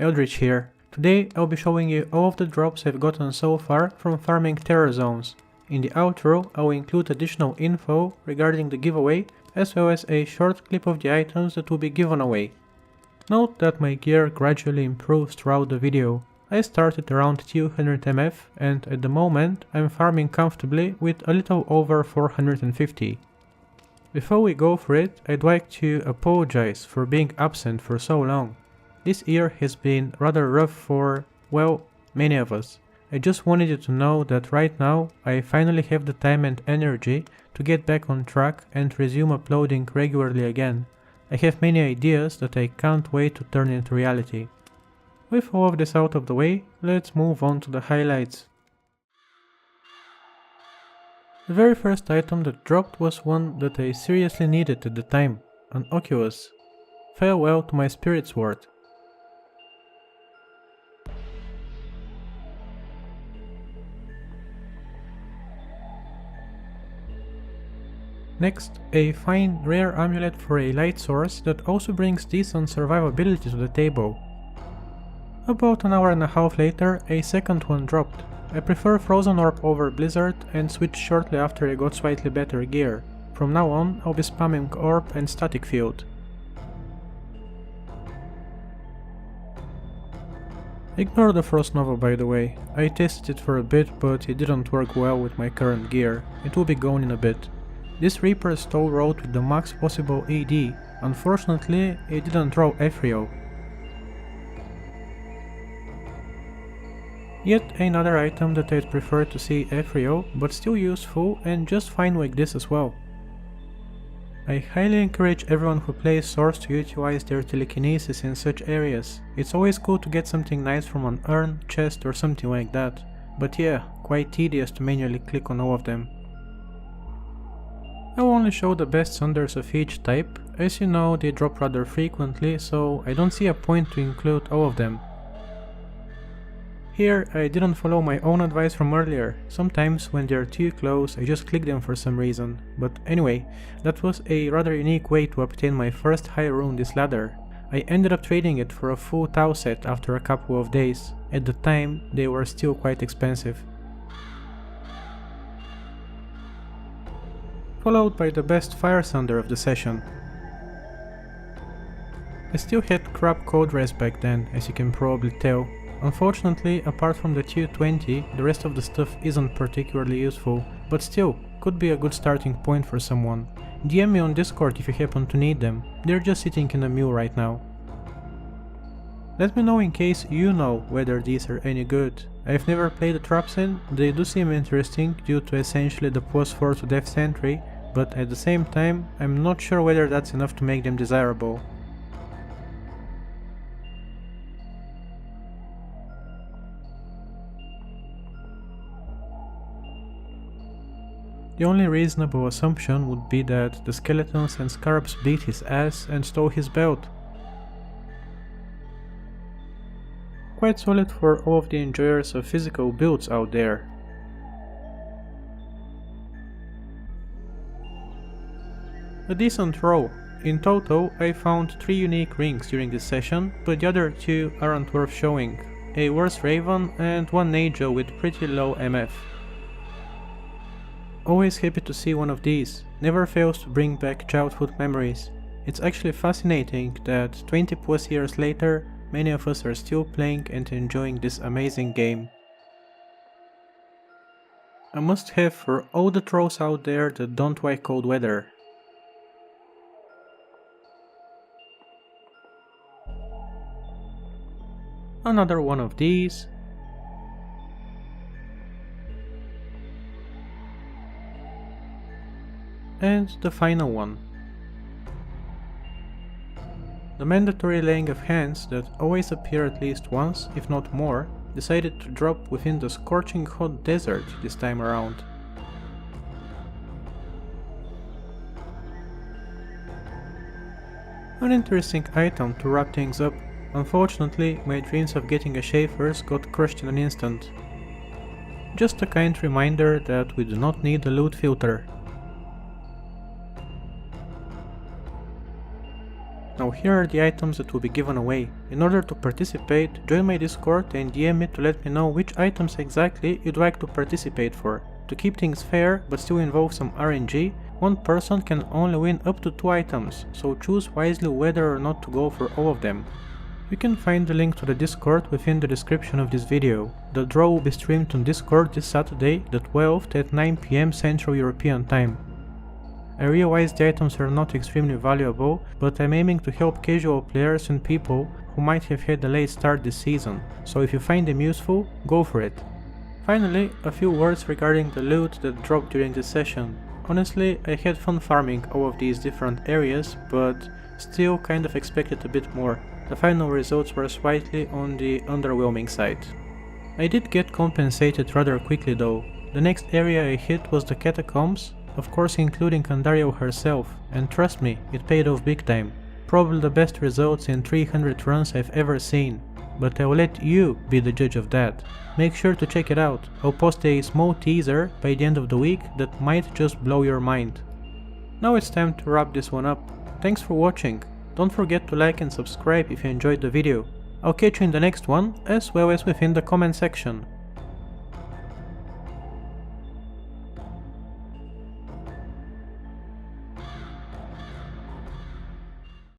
Eldritch here. Today I'll be showing you all of the drops I've gotten so far from farming terror zones. In the outro I will include additional info regarding the giveaway as well as a short clip of the items that will be given away. Note that my gear gradually improves throughout the video. I started around 200 MF and at the moment I'm farming comfortably with a little over 450. Before we go for it, I'd like to apologize for being absent for so long. This year has been rather rough for, well, many of us. I just wanted you to know that right now I finally have the time and energy to get back on track and resume uploading regularly again. I have many ideas that I can't wait to turn into reality. With all of this out of the way, let's move on to the highlights. The very first item that dropped was one that I seriously needed at the time, an Oculus. Farewell to my spirit sword. Next, a fine rare amulet for a light source that also brings decent survivability to the table. About an hour and a half later, a second one dropped. I prefer Frozen Orb over Blizzard and switched shortly after I got slightly better gear. From now on, I'll be spamming Orb and Static Field. Ignore the Frost Nova by the way. I tested it for a bit but it didn't work well with my current gear. It will be gone in a bit. This Reaper stole wrote with the max possible AD. Unfortunately, it didn't draw Ephrio. Yet another item that I'd prefer to see Ephrio, but still useful and just fine like this as well. I highly encourage everyone who plays Swords to utilize their telekinesis in such areas. It's always cool to get something nice from an urn, chest or something like that. But yeah, quite tedious to manually click on all of them. I will only show the best Sunders of each type. As you know, they drop rather frequently, so I don't see a point to include all of them. Here I didn't follow my own advice from earlier. Sometimes when they're too close I just click them for some reason. But anyway, that was a rather unique way to obtain my first high rune this ladder. I ended up trading it for a full Tau set after a couple of days. At the time they were still quite expensive. Followed by the best Fire Sunder of the session. I still had crap code res back then, as you can probably tell. Unfortunately, apart from the 220, the rest of the stuff isn't particularly useful, but still, could be a good starting point for someone. DM me on Discord if you happen to need them, they're just sitting in a mule right now. Let me know in case you know whether these are any good. I've never played the traps in, they do seem interesting due to essentially the +4 to Death Sentry, but at the same time, I'm not sure whether that's enough to make them desirable. The only reasonable assumption would be that the skeletons and scarabs beat his ass and stole his belt. Quite solid for all of the enjoyers of physical builds out there. A decent roll. In total, I found 3 unique rings during this session, but the other 2 aren't worth showing. A worse Raven and 1 Najo with pretty low MF. Always happy to see one of these, never fails to bring back childhood memories. It's actually fascinating that 20 plus years later, many of us are still playing and enjoying this amazing game. A must have for all the trolls out there that don't like cold weather. Another one of these. And the final one. The mandatory laying of hands that always appear at least once, if not more, decided to drop within the scorching hot desert this time around. An interesting item to wrap things up. Unfortunately, my dreams of getting a Schaefer's got crushed in an instant. Just a kind reminder that we do not need a loot filter. Now here are the items that will be given away. In order to participate, join my Discord and DM me to let me know which items exactly you'd like to participate for. To keep things fair but still involve some RNG, one person can only win up to 2 items, so choose wisely whether or not to go for all of them. You can find the link to the Discord within the description of this video. The draw will be streamed on Discord this Saturday, the 12th at 9 PM Central European Time. I realize the items are not extremely valuable, but I'm aiming to help casual players and people who might have had a late start this season, so if you find them useful, go for it. Finally, a few words regarding the loot that dropped during this session. Honestly, I had fun farming all of these different areas, but still kind of expected a bit more. The final results were slightly on the underwhelming side. I did get compensated rather quickly though. The next area I hit was the catacombs, of course including Candario herself, and trust me, it paid off big time. Probably the best results in 300 runs I've ever seen, but I'll let you be the judge of that. Make sure to check it out. I'll post a small teaser by the end of the week that might just blow your mind. Now it's time to wrap this one up. Thanks for watching. Don't forget to like and subscribe if you enjoyed the video. I'll catch you in the next one, as well as within the comment section.